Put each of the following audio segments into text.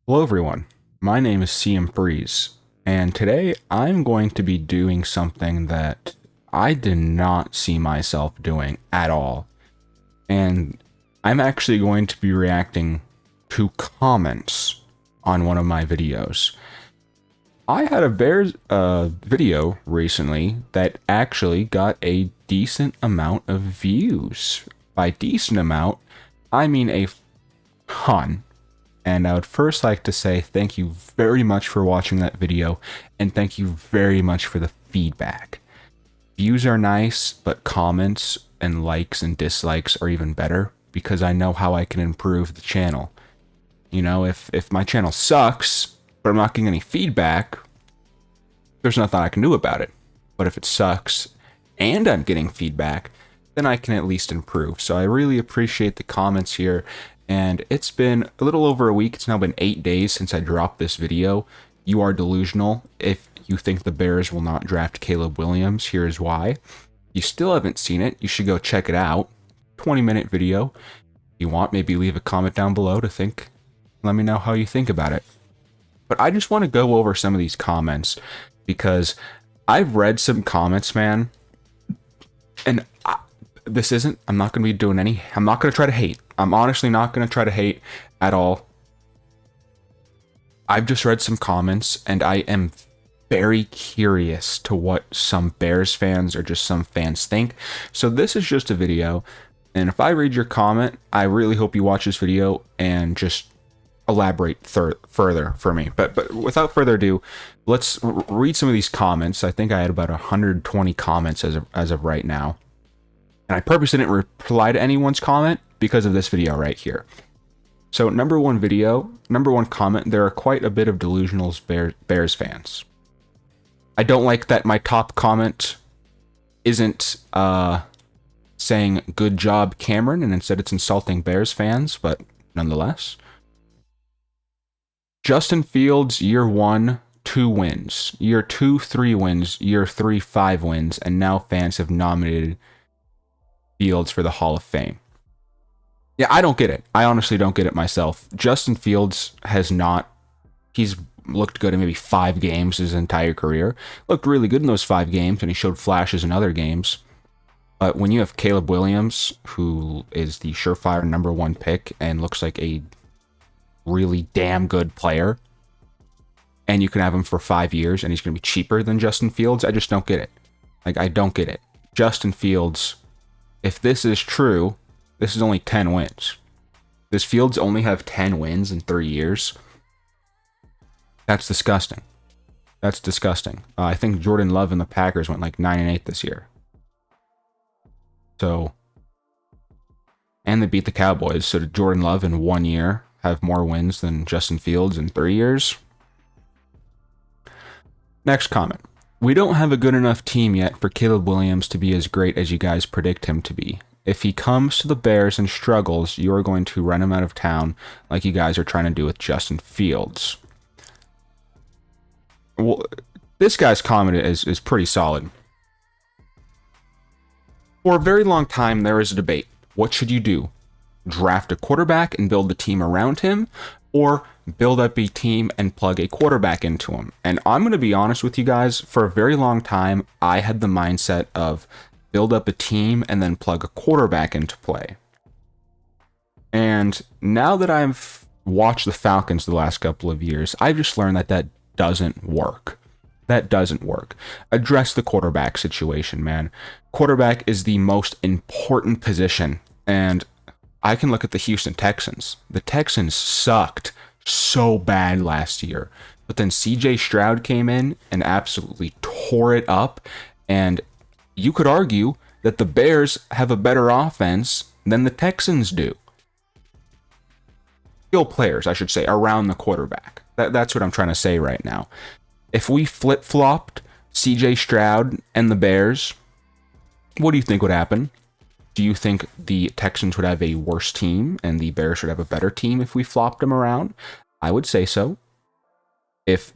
Hello everyone, my name is CM Freeze, and today I'm going to be doing something that I did not see myself doing at all. And I'm actually going to be reacting to comments on one of my videos. I had a Bears video recently that actually got a decent amount of views. By decent amount, I mean a ton. And I would first like to say thank you very much for watching that video, and thank you very much for the feedback. Views are nice, but comments and likes and dislikes are even better, because I know how I can improve the channel. You know, if my channel sucks, but I'm not getting any feedback, there's nothing I can do about it. But if it sucks, and I'm getting feedback, then I can at least improve. So I really appreciate the comments here. And it's been a little over a week. It's now been 8 days since I dropped this video. You are delusional if you think the Bears will not draft Caleb Williams. Here's why. You still haven't seen it. You should go check it out. 20-minute video. If you want, maybe leave a comment down below to think. Let me know how you think about it. But I just want to go over some of these comments because I've read some comments, man. And I'm not going to be doing I'm not going to try to hate. I'm honestly not going to try to hate at all. I've just read some comments, and I am very curious to what some Bears fans or just some fans think. So this is just a video, and if I read your comment, I really hope you watch this video and just elaborate further for me. But without further ado, let's read some of these comments. I think I had about 120 comments as of right now. And I purposely didn't reply to anyone's comment because of this video right here. So number one comment, there are quite a bit of delusional Bears fans. I don't like that my top comment isn't saying good job Cameron, and instead it's insulting Bears fans, but nonetheless. Justin Fields, year 1, 2 wins. Year 2, 3 wins. Year 3, 5 wins. And now fans have nominated Fields for the Hall of Fame. Yeah, I don't get it. I honestly don't get it myself. Justin Fields he's looked good in maybe 5 games his entire career. Looked really good in those 5 games, and he showed flashes in other games. But when you have Caleb Williams, who is the surefire #1 pick and looks like a really damn good player, and you can have him for 5 years and he's going to be cheaper than Justin Fields, I just don't get it. I don't get it. Justin Fields, if this is true, this is only 10 wins. Does Fields only have 10 wins in 3 years? That's disgusting. That's disgusting. I think Jordan Love and the Packers went like 9-8 this year. So, and they beat the Cowboys. So did Jordan Love in 1 year have more wins than Justin Fields in 3 years? Next comment. We don't have a good enough team yet for Caleb Williams to be as great as you guys predict him to be. If he comes to the Bears and struggles, you are going to run him out of town like you guys are trying to do with Justin Fields. Well, this guy's comment is pretty solid. For a very long time, there was a debate. What should you do? Draft a quarterback and build the team around him, or build up a team and plug a quarterback into him? And I'm going to be honest with you guys, for a very long time, I had the mindset of build up a team and then plug a quarterback into play. And now that I've watched the Falcons the last couple of years, I've just learned that that doesn't work. That doesn't work. Address the quarterback situation, man. Quarterback is the most important position, and I can look at the Houston Texans. The Texans sucked so bad last year. But then CJ Stroud came in and absolutely tore it up. And you could argue that the Bears have a better offense than the Texans do. Skill players, I should say, around the quarterback. That's what I'm trying to say right now. If we flip-flopped CJ Stroud and the Bears, what do you think would happen? Do you think the Texans would have a worse team and the Bears should have a better team if we flopped them around? I would say so. If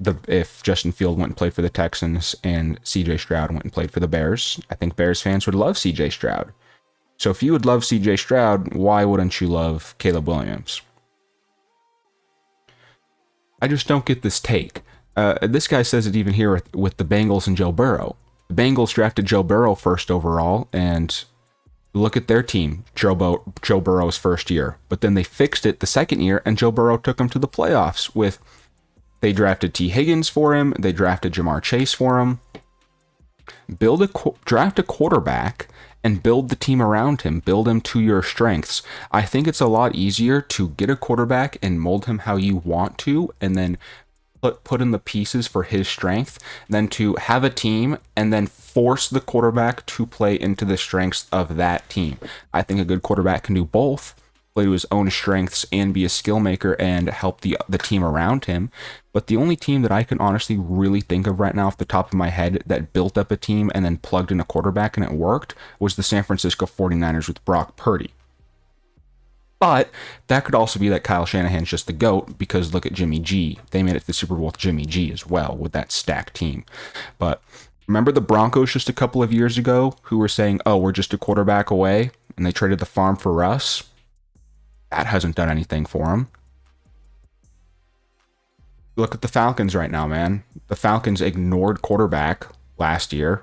Justin Field went and played for the Texans and CJ Stroud went and played for the Bears, I think Bears fans would love CJ Stroud. So if you would love CJ Stroud, why wouldn't you love Caleb Williams? I just don't get this take. This guy says it even here with the Bengals and Joe Burrow. The Bengals drafted Joe Burrow first overall, and look at their team, Joe Burrow's first year. But then they fixed it the second year, and Joe Burrow took them to the playoffs with, they drafted T. Higgins for him, they drafted Jamar Chase for him. Draft a quarterback and build the team around him. Build him to your strengths. I think it's a lot easier to get a quarterback and mold him how you want to, and then put in the pieces for his strength, than to have a team and then force the quarterback to play into the strengths of that team. I think a good quarterback can do both, play to his own strengths and be a skill maker and help the team around him. But the only team that I can honestly really think of right now off the top of my head that built up a team and then plugged in a quarterback and it worked was the San Francisco 49ers with Brock Purdy. But that could also be that Kyle Shanahan's just the GOAT, because look at Jimmy G. They made it to the Super Bowl with Jimmy G as well, with that stacked team. But remember the Broncos just a couple of years ago who were saying, oh, we're just a quarterback away, and they traded the farm for Russ? That hasn't done anything for them. Look at the Falcons right now, man. The Falcons ignored quarterback last year.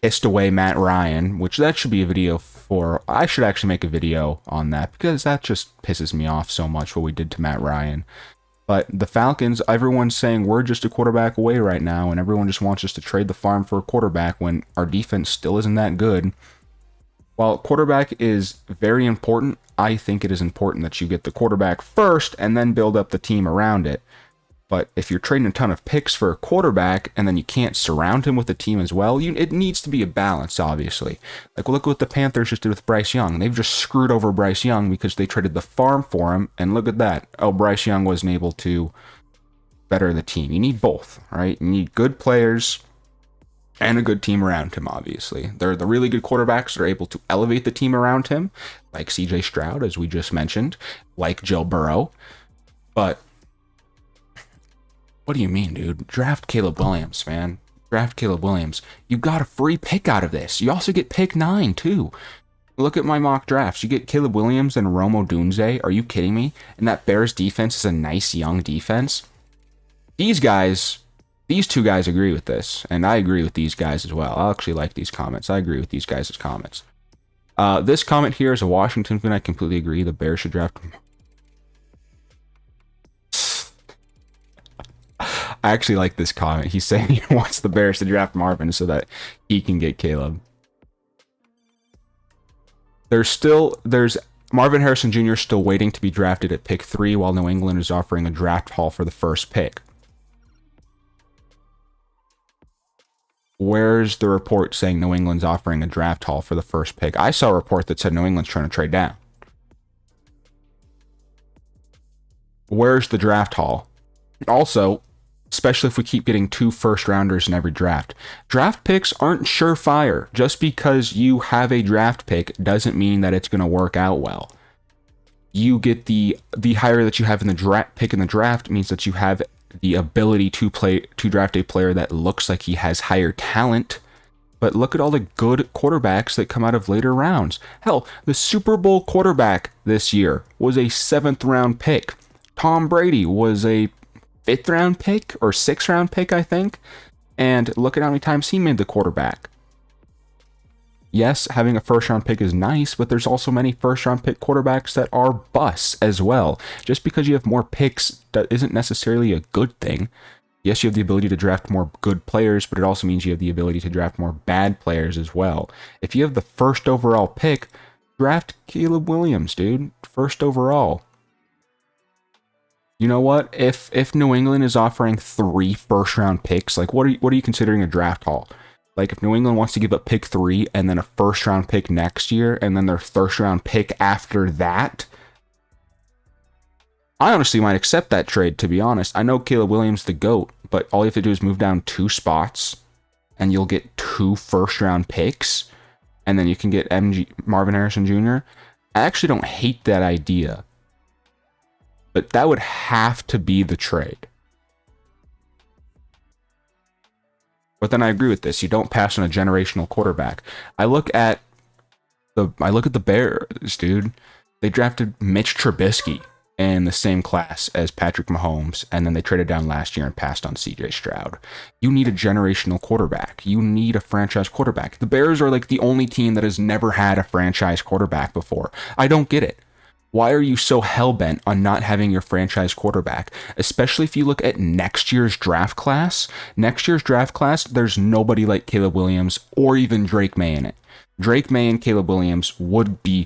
Pissed away Matt Ryan, which that should be a video for. I should actually make a video on that, because that just pisses me off so much what we did to Matt Ryan. But the Falcons, everyone's saying we're just a quarterback away right now, and everyone just wants us to trade the farm for a quarterback when our defense still isn't that good. While quarterback is very important, I think it is important that you get the quarterback first and then build up the team around it. But if you're trading a ton of picks for a quarterback and then you can't surround him with a team as well, it needs to be a balance, obviously. Like, look what the Panthers just did with Bryce Young. They've just screwed over Bryce Young because they traded the farm for him, and look at that. Oh, Bryce Young wasn't able to better the team. You need both, right? You need good players and a good team around him, obviously. They're the really good quarterbacks that are able to elevate the team around him, like CJ Stroud, as we just mentioned, like Joe Burrow. But what do you mean, dude? Draft Caleb Williams, man. Draft Caleb Williams. You got a free pick out of this. You also get pick 9, too. Look at my mock drafts. You get Caleb Williams and Rome Odunze. Are you kidding me? And that Bears defense is a nice young defense. These two guys agree with this, and I agree with these guys as well. I actually like these comments. I agree with these guys' comments. This comment here is a Washington fan. I completely agree. The Bears should draft him. I actually like this comment. He's saying he wants the Bears to draft Marvin so that he can get Caleb. There's Marvin Harrison Jr. still waiting to be drafted at pick 3, while New England is offering a draft haul for the first pick. Where's the report saying New England's offering a draft haul for the first pick? I saw a report that said New England's trying to trade down. Where's the draft haul? Also, especially if we keep getting 2 first-rounders in every draft. Draft picks aren't surefire. Just because you have a draft pick doesn't mean that it's going to work out well. You get the higher that you have in the draft pick in the draft means that you have the ability to draft a player that looks like he has higher talent. But look at all the good quarterbacks that come out of later rounds. Hell, the Super Bowl quarterback this year was a 7th round pick. Tom Brady was a 5th round pick or 6th round pick, I think. And look at how many times he made the quarterback. Yes, having a 1st round pick is nice, but there's also many 1st round pick quarterbacks that are busts as well. Just because you have more picks, that isn't necessarily a good thing. Yes, you have the ability to draft more good players, but it also means you have the ability to draft more bad players as well. If you have the 1st overall pick, draft Caleb Williams, dude. 1st overall. You know what? If New England is offering 3 1st round picks, like what are you considering a draft haul? Like, if New England wants to give up pick 3 and then a 1st round pick next year and then their 1st round pick after that, I honestly might accept that trade, to be honest. I know Caleb Williams the GOAT, but all you have to do is move down 2 spots and you'll get 2 1st round picks, and then you can get Marvin Harrison Jr. I actually don't hate that idea, but that would have to be the trade. But then I agree with this. You don't pass on a generational quarterback. I look at the Bears, dude. They drafted Mitch Trubisky. in the same class as Patrick Mahomes, and then they traded down last year and passed on CJ Stroud. You need a generational quarterback. You need a franchise quarterback. The Bears are like the only team that has never had a franchise quarterback before. I don't get it. Why are you so hell-bent on not having your franchise quarterback? Especially if you look at next year's draft class. Next year's draft class, there's nobody like Caleb Williams or even Drake May in it. Drake May and Caleb Williams would be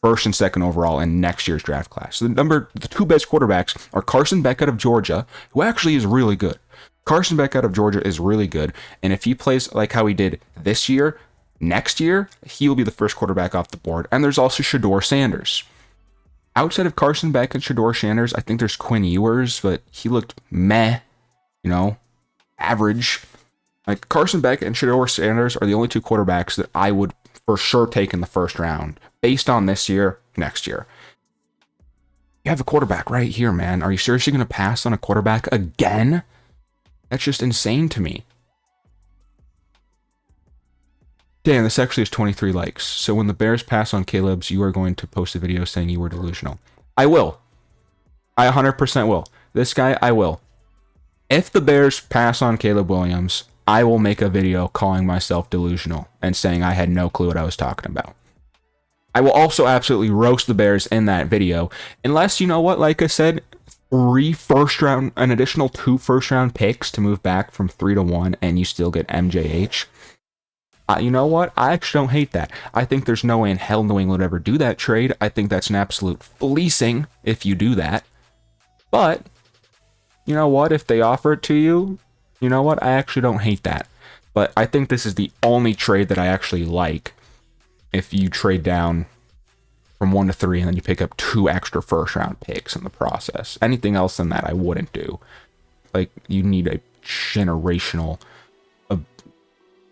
first and second overall in next year's draft class. So the two best quarterbacks are Carson Beck out of Georgia, who actually is really good. Carson Beck out of Georgia is really good, and if he plays like how he did this year, next year, he will be the first quarterback off the board. And there's also Shedeur Sanders. Outside of Carson Beck and Shedeur Sanders, I think there's Quinn Ewers, but he looked meh, average. Like Carson Beck and Shedeur Sanders are the only two quarterbacks that I would for sure take in the first round, based on this year, next year. You have a quarterback right here, man. Are you seriously going to pass on a quarterback again? That's just insane to me. Damn, this actually has 23 likes. So when the Bears pass on Caleb's, you are going to post a video saying you were delusional. I will. I 100% will. This guy, I will. If the Bears pass on Caleb Williams, I will make a video calling myself delusional and saying I had no clue what I was talking about. I will also absolutely roast the Bears in that video, unless, you know what, like I said, an additional 2 first-round picks to move back from 3 to 1, and you still get MJH. You know what? I actually don't hate that. I think there's no way in hell New England would ever do that trade. I think that's an absolute fleecing if you do that. But, you know what? If they offer it to you, you know what? I actually don't hate that. But I think this is the only trade that I actually like. If you trade down from 1 to 3 and then you pick up 2 extra first round picks in the process. Anything else than that, I wouldn't do. Like, you need a generational...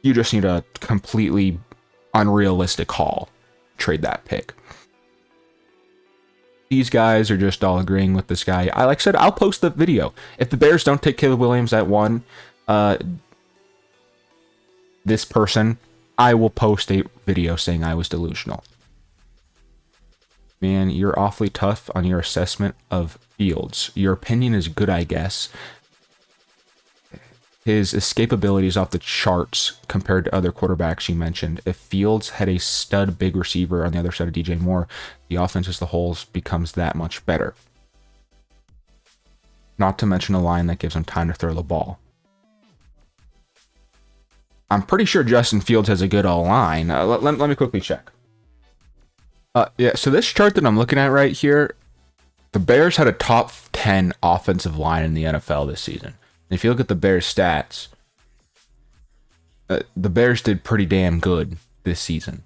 You just need a completely unrealistic haul. Trade that pick. These guys are just all agreeing with this guy. Like I said, I'll post the video. If the Bears don't take Caleb Williams at 1, this person, I will post a video saying I was delusional. Man, you're awfully tough on your assessment of Fields. Your opinion is good, I guess. His escapability is off the charts compared to other quarterbacks you mentioned. If Fields had a stud big receiver on the other side of DJ Moore, the offense as the whole becomes that much better. Not to mention a line that gives him time to throw the ball. I'm pretty sure Justin Fields has a good O-line. Let me quickly check. Yeah, so this chart that I'm looking at right here, the Bears had a top 10 offensive line in the NFL this season. If you look at the Bears' stats, the Bears did pretty damn good this season.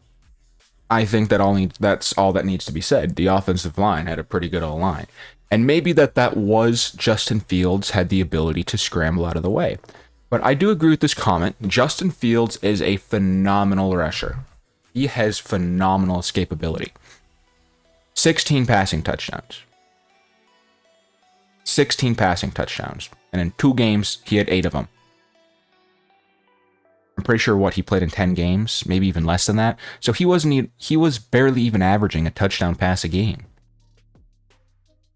I think that's all that needs to be said. The offensive line had a pretty good O-line. And maybe that was Justin Fields had the ability to scramble out of the way. But I do agree with this comment. Justin Fields is a phenomenal rusher. He has phenomenal escapability. 16 passing touchdowns. 16 passing touchdowns. And in 2 games, he had 8 of them. I'm pretty sure he played in 10 games, maybe even less than that. So he was barely even averaging a touchdown pass a game.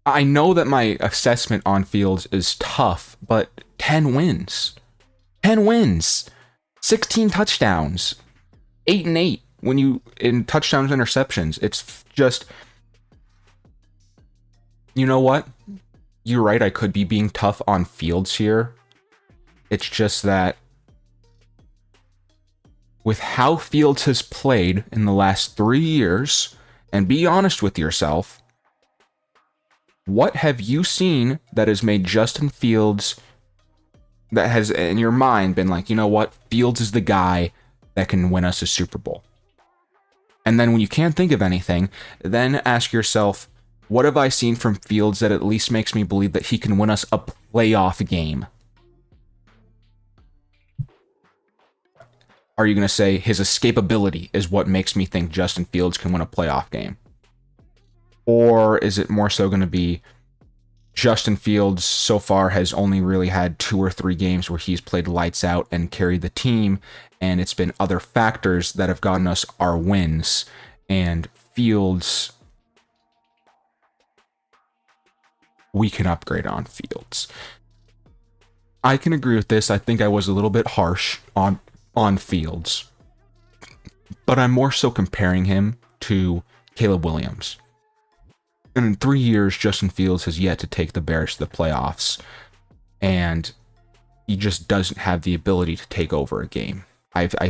I know that my assessment on Fields is tough, but 10 wins. 10 wins. 16 touchdowns. 8 and 8 in touchdowns, interceptions. It's just, you know what? You're right, I could be being tough on Fields here. It's just that with how Fields has played in the last 3 years, and be honest with yourself, what have you seen that has made Justin Fields, that has in your mind been like, you know what, Fields is the guy that can win us a Super Bowl? And then when you can't think of anything, then ask yourself, what have I seen from Fields that at least makes me believe that he can win us a playoff game? Are you going to say his escapability is what makes me think Justin Fields can win a playoff game? Or is it more so going to be Justin Fields so far has only really had 2 or 3 games where he's played lights out and carried the team, and it's been other factors that have gotten us our wins, and Fields we can upgrade on Fields. I can agree with this. I think I was a little bit harsh on Fields, but I'm more so comparing him to Caleb Williams. And in 3 years, Justin Fields has yet to take the Bears to the playoffs, and he just doesn't have the ability to take over a game.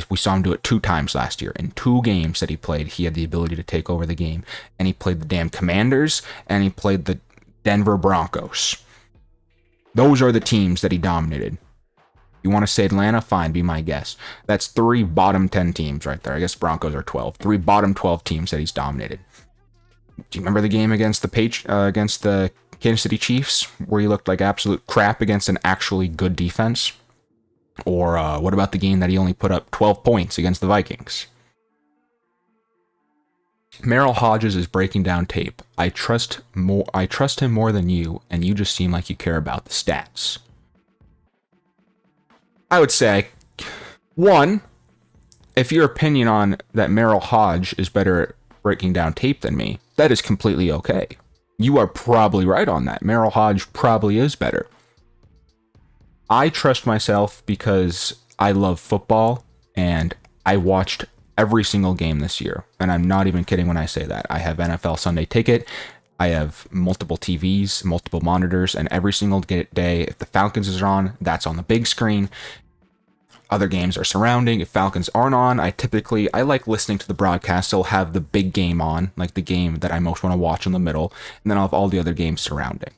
We saw him do it 2 times last year. In 2 games that he played, he had the ability to take over the game. And he played the damn Commanders, and he played the Denver Broncos. Those are the teams that he dominated. You want to say Atlanta? Fine, be my guest. That's 3 bottom 10 teams right there. I guess Broncos are 12. 3 bottom 12 teams that he's dominated. Do you remember the game against the Kansas City Chiefs, where he looked like absolute crap against an actually good defense? Or what about the game that he only put up 12 points against the Vikings? Merrill Hodges is breaking down tape. I trust him more than you, and you just seem like you care about the stats. I would say, 1, if your opinion on that Merrill Hodge is better at breaking down tape than me, that is completely okay. You are probably right on that. Merrill Hodge probably is better. I trust myself because I love football, and I watched every single game this year. And I'm not even kidding when I say that. I have NFL Sunday Ticket. I have multiple TVs, multiple monitors, and every single day, if the Falcons is on, that's on the big screen. Other games are surrounding. If Falcons aren't on, I like listening to the broadcast. I'll have the big game on, like the game that I most want to watch in the middle, and then I'll have all the other games surrounding.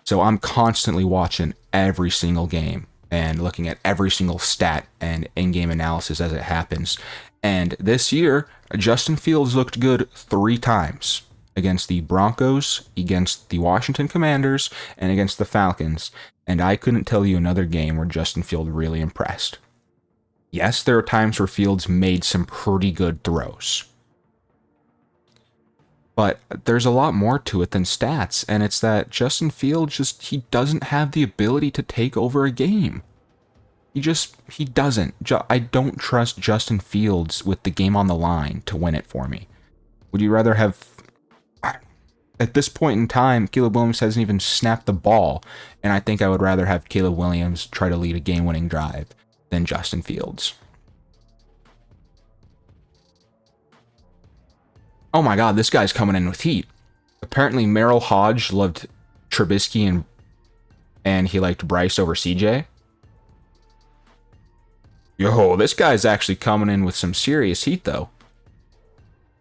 So I'm constantly watching every single game and looking at every single stat and in-game analysis as it happens. And this year, Justin Fields looked good 3 times. Against the Broncos, against the Washington Commanders, and against the Falcons. And I couldn't tell you another game where Justin Fields really impressed. Yes, there are times where Fields made some pretty good throws. But there's a lot more to it than stats, and it's that Justin Fields he doesn't have the ability to take over a game. He doesn't. I don't trust Justin Fields with the game on the line to win it for me. Would you rather have... At this point in time, Caleb Williams hasn't even snapped the ball, and I think I would rather have Caleb Williams try to lead a game-winning drive than Justin Fields. Oh my god, this guy's coming in with heat. Apparently Merrill Hodge loved Trubisky and he liked Bryce over CJ. Yo, this guy's actually coming in with some serious heat though.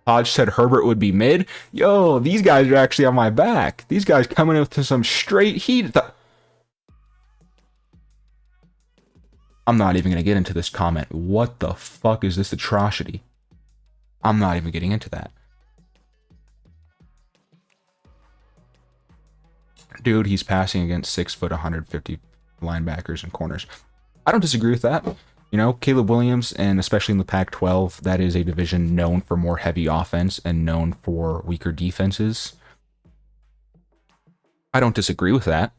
Hodge said Herbert would be mid. Yo, these guys are actually on my back. These guys coming in with some straight heat. I'm not even going to get into this comment. What the fuck is this atrocity? I'm not even getting into that. Dude, he's passing against 6 foot, 150 linebackers and corners. I don't disagree with that. You know, Caleb Williams, and especially in the Pac-12, that is a division known for more heavy offense and known for weaker defenses. I don't disagree with that,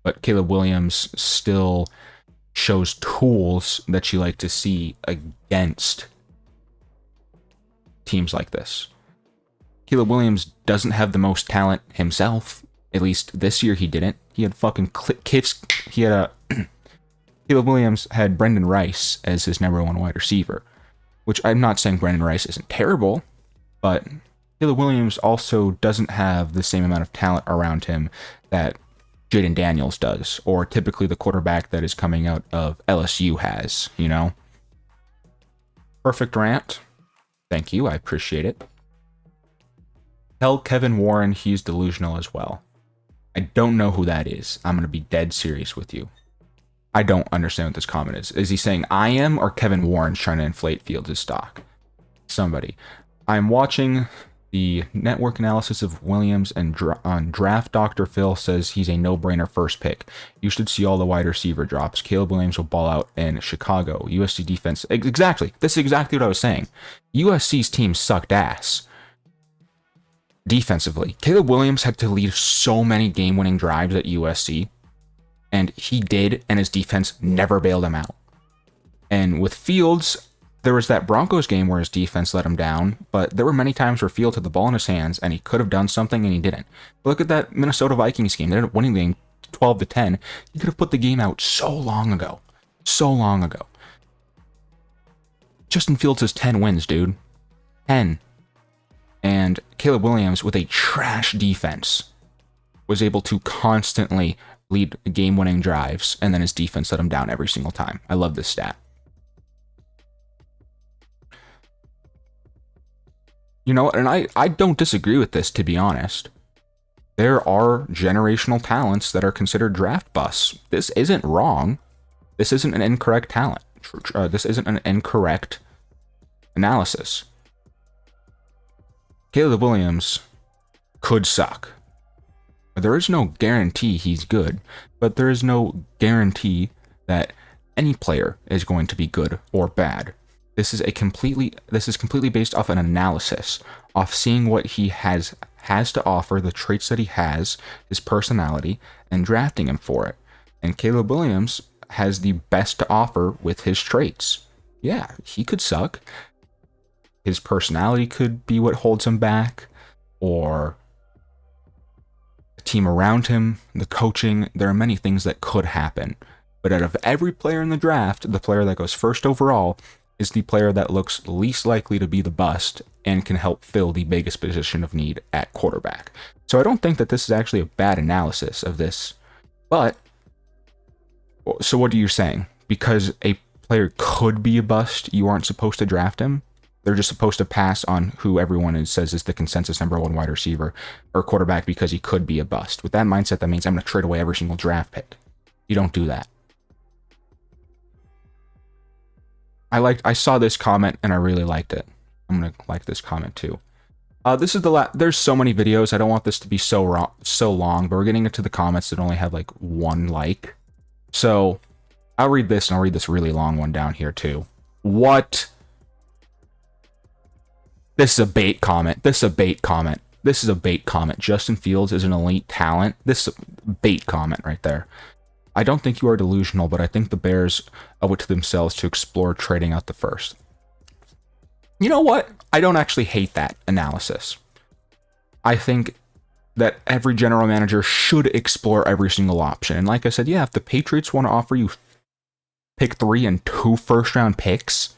but Caleb Williams still shows tools that you like to see against teams like this. Caleb Williams doesn't have the most talent himself. At least this year he didn't. He had fucking Caleb Williams had Brendan Rice as his number 1 wide receiver, which I'm not saying Brendan Rice isn't terrible, but Caleb Williams also doesn't have the same amount of talent around him that Jaden Daniels does, or typically the quarterback that is coming out of LSU has, you know? Perfect rant. Thank you, I appreciate it. Tell Kevin Warren he's delusional as well. I don't know who that is. I'm going to be dead serious with you. I don't understand what this comment is. Is he saying I am, or Kevin Warren's trying to inflate Fields' stock? Somebody. I'm watching the network analysis of Williams, and on draft Dr. Phil says he's a no-brainer first pick. You should see all the wide receiver drops. Caleb Williams will ball out in Chicago. USC defense. Exactly. This is exactly what I was saying. USC's team sucked ass. Defensively, Caleb Williams had to lead so many game-winning drives at USC, and he did, and his defense never bailed him out. And with Fields, There was that Broncos game where his defense let him down, but there were many times where Fields had the ball in his hands and he could have done something and he didn't. Look at that Minnesota Vikings game. They ended up winning the game 12-10. He could have put the game out so long ago. So long ago. Justin Fields has 10 wins, dude. 10. And Caleb Williams, with a trash defense, was able to constantly lead game-winning drives, and then his defense let him down every single time. I love this stat. You know, and I don't disagree with this, to be honest. There are generational talents that are considered draft busts. This isn't wrong. This isn't an incorrect talent. This isn't an incorrect analysis. Caleb Williams could suck. There is no guarantee he's good, but there is no guarantee that any player is going to be good or bad. This is completely based off an analysis, off seeing what he has to offer, the traits that he has, his personality, and drafting him for it. And Caleb Williams has the best to offer with his traits. Yeah, he could suck. His personality could be what holds him back, or the team around him, the coaching. There are many things that could happen. But out of every player in the draft, the player that goes first overall is the player that looks least likely to be the bust and can help fill the biggest position of need at quarterback. So I don't think that this is actually a bad analysis of this. But, so what are you saying? Because a player could be a bust, you aren't supposed to draft him? They're just supposed to pass on who everyone says is the consensus number one wide receiver or quarterback because he could be a bust. With that mindset, that means I'm going to trade away every single draft pick. You don't do that. I saw this comment and I really liked it. I'm going to like this comment too. This is there's so many videos. I don't want this to be so long, but we're getting into the comments that only have like one like. So I'll read this, and I'll read this really long one down here too. What? This is a bait comment. This is a bait comment. This is a bait comment. Justin Fields is an elite talent. This is a bait comment right there. I don't think you are delusional, but I think the Bears owe it to themselves to explore trading out the first. You know what? I don't actually hate that analysis. I think that every general manager should explore every single option. And like I said, yeah, if the Patriots want to offer you pick 3 and 2 first-round picks,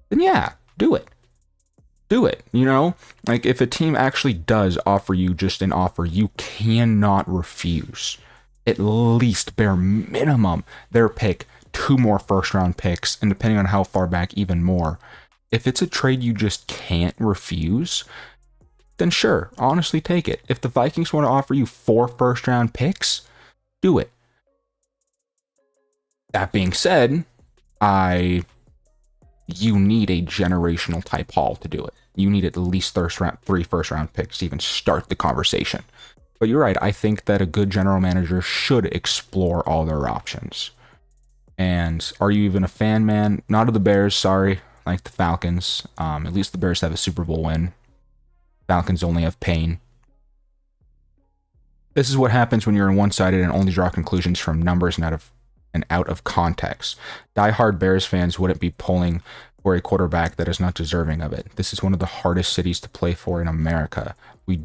then yeah, do it. Do it, you know? Like, if a team actually does offer you just an offer, you cannot refuse. At least, bare minimum, their pick 2 more first-round picks, and depending on how far back, even more. If it's a trade you just can't refuse, then sure, honestly take it. If the Vikings want to offer you 4 first-round picks, do it. That being said, you need a generational type haul to do it. You need at least 3 first-round picks to even start the conversation. But you're right, I think that a good general manager should explore all their options. And are you even a fan, man? Not of the Bears, sorry. Like the Falcons. At least the Bears have a Super Bowl win. Falcons only have pain. This is what happens when you're one-sided and only draw conclusions from numbers and out of context. Die-hard Bears fans wouldn't be pulling for a quarterback that is not deserving of it. This is one of the hardest cities to play for in America. We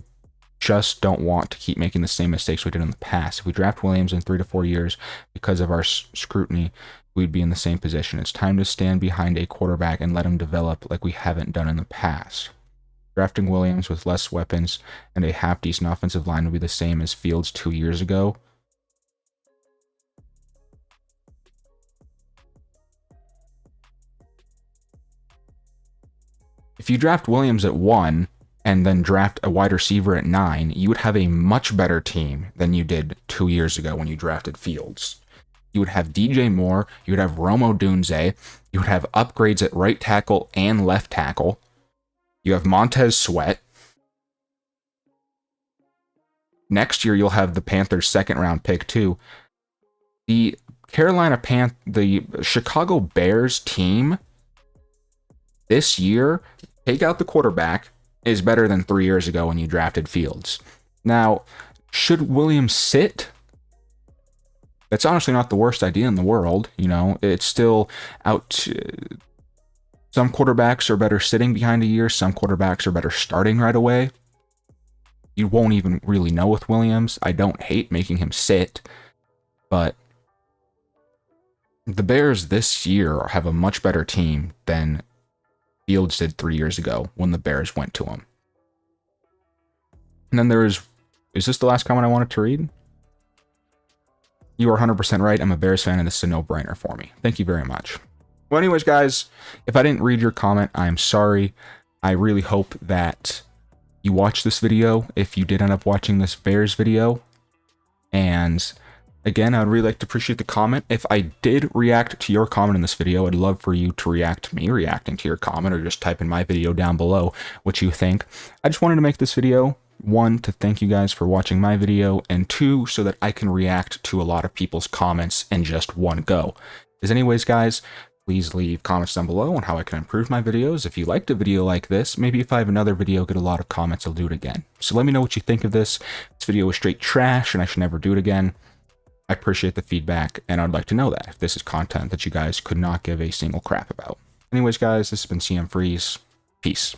just don't want to keep making the same mistakes we did in the past. If we draft Williams in 3 to 4 years because of our scrutiny, we'd be in the same position. It's time to stand behind a quarterback and let him develop like we haven't done in the past. Drafting Williams with less weapons and a half-decent offensive line would be the same as Fields 2 years ago. If you draft Williams at 1 and then draft a wide receiver at 9, you would have a much better team than you did 2 years ago when you drafted Fields. You would have DJ Moore, you would have Rome Odunze, you would have upgrades at right tackle and left tackle. You have Montez Sweat. Next year, you'll have the Panthers' second-round pick, too. The Chicago Bears team this year, take out the quarterback, is better than 3 years ago when you drafted Fields. Now, should Williams sit? That's honestly not the worst idea in the world. You know, it's still Some quarterbacks are better sitting behind a year. Some quarterbacks are better starting right away. You won't even really know with Williams. I don't hate making him sit, but the Bears this year have a much better team than Fields did 3 years ago when the Bears went to him. And then is this the last comment I wanted to read? You are 100% right. I'm a Bears fan, and this is a no-brainer for me. Thank you very much. Well, anyways, guys, if I didn't read your comment, I'm sorry. I really hope that you watch this video if you did end up watching this Bears video. And again, I would really like to appreciate the comment. If I did react to your comment in this video, I'd love for you to react to me reacting to your comment, or just type in my video down below what you think. I just wanted to make this video, 1, to thank you guys for watching my video, and 2, so that I can react to a lot of people's comments in just one go. As anyways, guys, please leave comments down below on how I can improve my videos. If you liked a video like this, maybe if I have another video get a lot of comments, I'll do it again. So let me know what you think of this. This video was straight trash, and I should never do it again. I appreciate the feedback, and I'd like to know that if this is content that you guys could not give a single crap about. Anyways, guys, this has been CM Freeze. Peace.